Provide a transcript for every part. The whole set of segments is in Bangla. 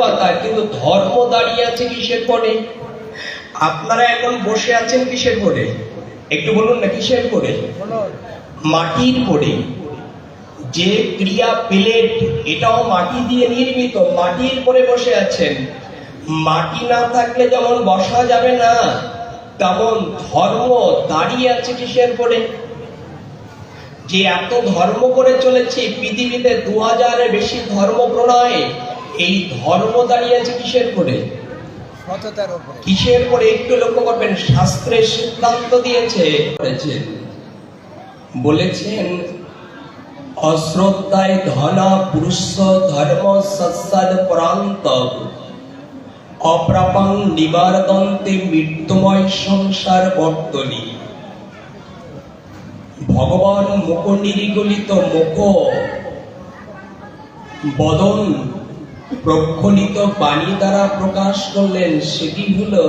কথা, কিন্তু ধর্ম দাঁড়িয়ে আছে কিসের পরে? আপনারা এখন বসে আছেন কিসের পরে? একটু বলুন না, কিসের পরে? মাটির পরে। যে ক্রিয়া প্লেট, এটাও মাটি দিয়ে নির্মিত, মাটির পরে বসে আছেন। মাটি না থাকলে যেমন বসা যাবে না, তেমন ধর্ম দাঁড়িয়ে আছে কিসের পরে? যে এত ধর্ম করে চলেছি পৃথিবীতে, 2000-এর বেশি ধর্ম প্রণয়, এই ধর্ম দাঁড়িয়ে আছে কিসের পরে? কিসের পরে একটু লক্ষ্য করবেন। শাস্ত্রের সিদ্ধান্ত দিয়েছে, বলেছেন অশ্রদ্ধায় ধনা পুরুষ ধর্ম সৎসাদ প্রান্ত অপ্রাপাং নিবারদন্তে মৃত্যুময় সংসার বর্তনী। ভগবান মুখ নিরিগলিত মুখ বদন প্রক্ষলিত বাণী দ্বারা প্রকাশ করলেন। সেটি হলো,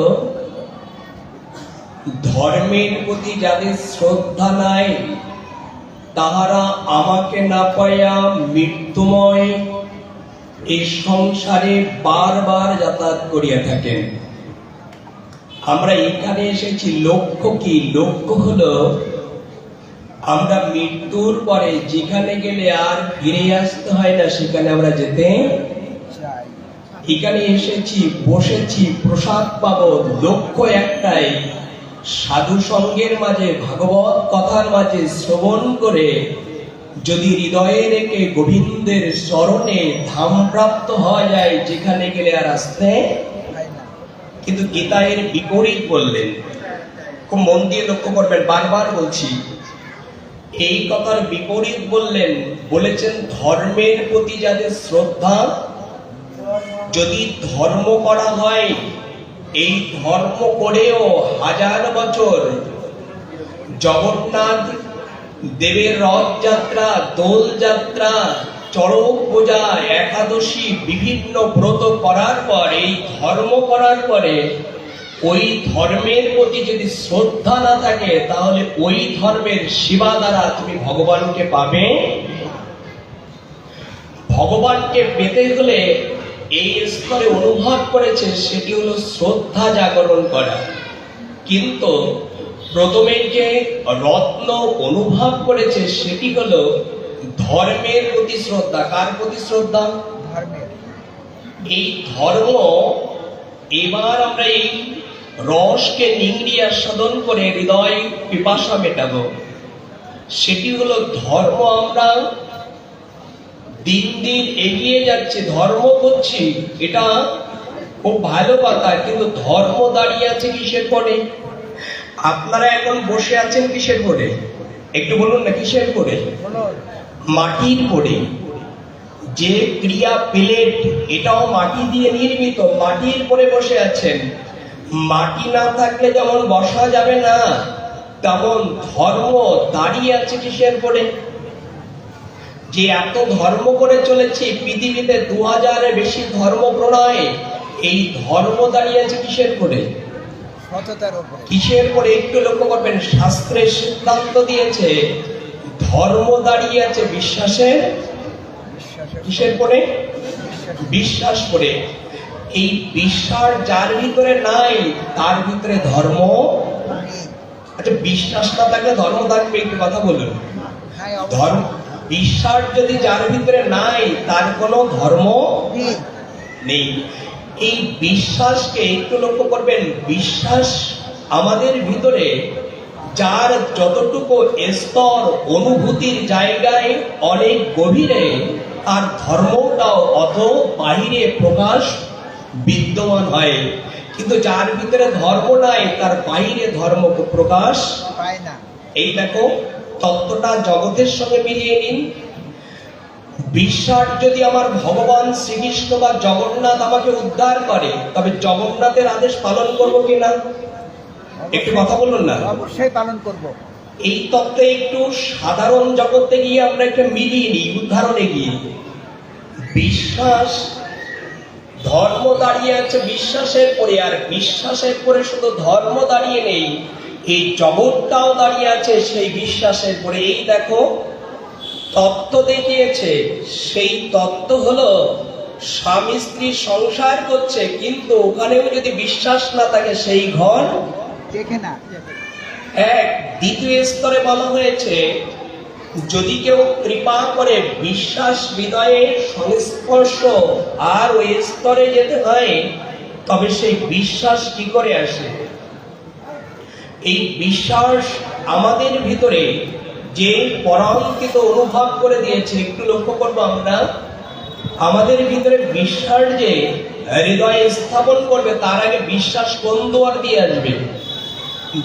ধর্মের প্রতি যাদের শ্রদ্ধা নাই, তাহারা আমাকে না পাইয়া মৃত্যুময় এই সংসারে বারবার যাতায়াত করিয়া থাকেন। আমরা এখানে এসেছি, লক্ষ্য কি? লক্ষ্য হলো আমরা মৃত্যুর পরে যেখানে গেলে আর ফিরে আসতে হয় না, সেখানে আমরা যেতে চাই। এখানে এসেছি, বসেছি, প্রসাদ পাবো, লক্ষ্য একটাই, সাধু সঙ্গের মাঝে, ভাগবত কথার মাঝে শ্রবণ করে যদি হৃদয়ে রেখে গোবিন্দের চরণে ধাম প্রাপ্ত হওয়া যায়, যেখানে গেলে আর আসতে। কিন্তু গীতা এর বিপরীত বললেন। খুব মন দিয়ে লক্ষ্য করবেন, বারবার বলছি, এই কথার বিপরীত বললেন। বলেছেন ধর্মের প্রতি যাদের শ্রদ্ধা, যদি ধর্ম করা হয়, এই ধর্ম করেও 1000 বছর জগন্নাথ দেবের রথযাত্রা, দোল যাত্রা, চড়ক পূজা, একাদশী, বিভিন্ন ব্রত করার পর, এই ধর্ম করার পরে ওই ধর্মের প্রতি যদি শ্রদ্ধা না থাকে, তাহলে ওই ধর্মের সেবা দ্বারা তুমি ভগবানকে পাবে। ভগবানকে পেতে হলে এই স্তরে অনুভব করেছে, সেটি হলো শ্রদ্ধা জাগরণ করা। কিন্তু প্রথমে যে রত্ন অনুভব করেছে, সেটি হলো ধর্মের প্রতি শ্রদ্ধা। কার প্রতি শ্রদ্ধা? ধর্মের। এই ধর্ম, এবার আমরা এই রসকে নিংড়িয়ে আস্বাদন করে হৃদয় পিপাসা মেটাবো। সেটি হলো ধর্ম। আমরা দিন দিন এগিয়ে যাচ্ছে, ধর্ম করছি, এটা খুব ভালো কথা, কিন্তু ধর্ম দাঁড়িয়ে আছে কিসের পরে? আপনারা এখন বসে আছেন কিসের পরে? একটু বলুন না, কিসের পরে? মাটির পরে। যে ক্রিয়া প্লেট, এটাও মাটি দিয়ে নির্মিত, মাটির পরে বসে আছেন। মাটি না থাকলে যেমন বসা যাবে না, তেমন ধর্ম দাঁড়িয়ে আছে কিসের পরে? যে এত ধর্ম করে চলেছি পৃথিবীতে, 2000-এর বেশি ধর্ম প্রণয়, এই ধর্ম দাঁড়িয়ে আছে কিসের পরে? কিসের পরে একটু লক্ষ্য করবেন। শাস্ত্রের সিদ্ধান্ত দিয়েছে, ধর্ম দাঁড়িয়ে আছে বিশ্বাসের। কিসের পরে? বিশ্বাস করে। এই বিশ্বাস যার ভিতরে নাই, তার ভিতরে ধর্ম। আচ্ছা, বিশ্বাস না থাকলে ধর্ম থাকবে? একটু কথা বলুন। ধর্ম, বিশ্বাস যদি যার ভিতরে নাই, তার কোনো ধর্ম নেই। এই বিশ্বাসকে একটু লক্ষ্য করবেন। বিশ্বাস আমাদের ভিতরে যার যতটুকু স্তর, অনুভূতির জায়গায় অনেক গভীরে, তার ধর্মটাও অত বাহিরে প্রকাশ বিদ্যমান হয়। কিন্তু যার ভিতরে ধর্ম নাই, তার বাইরে ধর্ম প্রকাশ পায় না। এই দেখো, তত্ত্বটা জগতের সঙ্গে মিলিয়ে নিন। বিশ্বাস যদি আমার ভগবান শ্রীকৃষ্ণ বা জগন্নাথ আমাকে উদ্ধার করে, তবে জগন্নাথের আদেশ পালন করবো কিনা? একটু কথা বলুন না। অবশ্যই পালন করব। এই তত্ত্বে একটু সাধারণ জগতে গিয়ে আমরা একটু মিলিয়ে নিই, উদাহরণে গিয়ে। বিশ্বাস, ধর্ম দাঁড়িয়ে আছে বিশ্বাসের পরে, আর বিশ্বাসের পরে শুধু ধর্ম দাঁড়িয়ে নেই, এই জগৎটাও দাঁড়িয়ে আছে সেই বিশ্বাসের পরে। এই দেখো, তত্ত্ব দেখিয়েছে, সেই তত্ত্ব হলো স্বামী স্ত্রী সংসার করছে, কিন্তু ওখানেও যদি বিশ্বাস না থাকে সেই ঘর দেখে না। এক। দ্বিতীয় স্তরে বলা হয়েছে, যদি কেউ কৃপা করে বিশ্বাস হৃদয়ের সংস্পর্শ আর ওই স্তরে যেতে হয়, তবে সেই বিশ্বাস কি করে আসে? এই বিশ্বাস আমাদের ভিতরে যে পরাঙ্কিত অনুভব করে দিয়েছে, একটু লক্ষ্য করবো আমরা, আমাদের ভিতরে বিশ্বাস যে হৃদয়ে স্থাপন করবে, তার আগে বিশ্বাস কোন দুয়ার দিয়ে আসবে?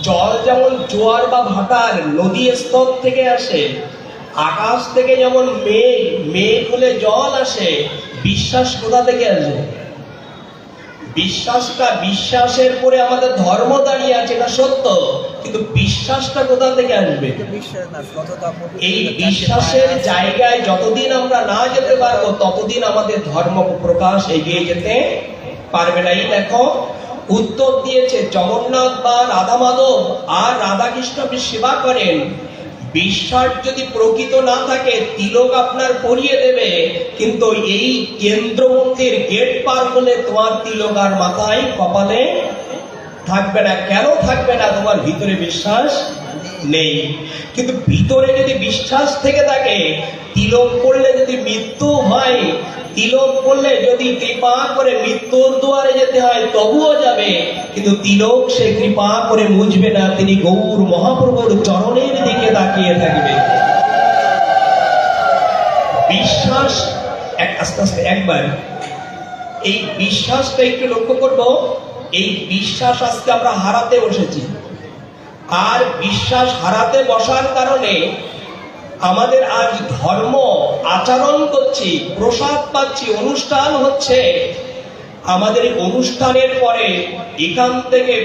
জল যেমন জোয়ার বা ভাটার নদী স্তর থেকে আসে, আকাশ থেকে যেমন মেঘ হলে জল আসে, বিশ্বাস কোথা থেকে আসে? বিশ্বাসের পরে আমাদের ধর্ম দাঁড়িয়ে আছে, এটা সত্য, কিন্তু বিশ্বাসটা কোথা থেকে আসবে? এই বিশ্বাসের জায়গায় যতদিন আমরা না যেতে পারবো, ততদিন আমাদের ধর্ম প্রকাশ এগিয়ে যেতে পারবে না। এই দেখো, উত্তর দিয়েছে, জগন্নাথ বা রাধা মাধব আর রাধাকৃষ্ণ আপনি সেবা করেন, বিশ্বাস যদি প্রকৃত না থাকে, তিলক আপনার পরিয়ে দেবে, কিন্তু এই কেন্দ্র মন্দির গেট পার হলে তোমার তিলক আর মাথায় কপালে থাকবে না। কেন থাকবে না? তোমার ভিতরে বিশ্বাস নেই। কিন্তু ভিতরে যদি বিশ্বাস থেকে থাকে, তিলক করলে যদি মৃত্যু হয়, তিলক করলে যদি কৃপা করে মৃত্যুর দুয়ারে যেতে হয়, তবুও যাবে, কিন্তু তিলক সে কৃপা করে মুছবে না, তিনি গৌর মহাপ্রভুর চরণের দিকে তাকিয়ে থাকবে। বিশ্বাস আস্তে আস্তে একবার এই বিশ্বাসটা একটু লক্ষ্য করব। এই বিশ্বাস আজকে আমরা হারাতে বসেছি, আর বিশ্বাস হারাতে বসার কারণে আমাদের আজ ধর্ম আচরণ করছি, প্রসাদ পাচ্ছি, অনুষ্ঠান হচ্ছে, আমাদের অনুষ্ঠানের পরে এখান থেকে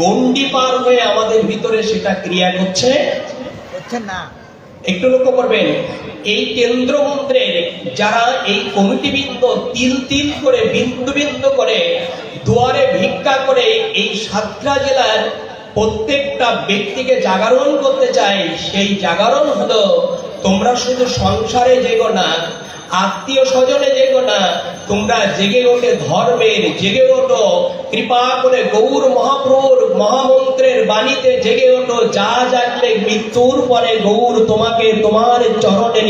গণ্ডি পার হয়ে আমাদের ভিতরে সেটা ক্রিয়া করছে না। একটু লক্ষ্য করবেন, এই কেন্দ্র মন্ত্রের যারা এই কমিটিবৃন্দ তিল তিল করে বিন্দু বিন্দু করে দুয়ারে ভিক্ষা করে এই সাতক্ষীরা জেলার প্রত্যেকটা ব্যক্তিকে জাগরণ করতে চায়, সেই জাগরণ হলো, তোমরা শুধু সংসারে জেগো না, আত্মীয় স্বজনে জেগো না, তোমরা জেগে ওঠে ধর্মের, জেগে ওঠো কৃপা করে গৌর মহাপ্রভুর মহামন্ত্রের বাণীতে জেগে ওঠো, যা জাগলে মৃত্যুর পরে গৌর তোমাকে তোমার চরণে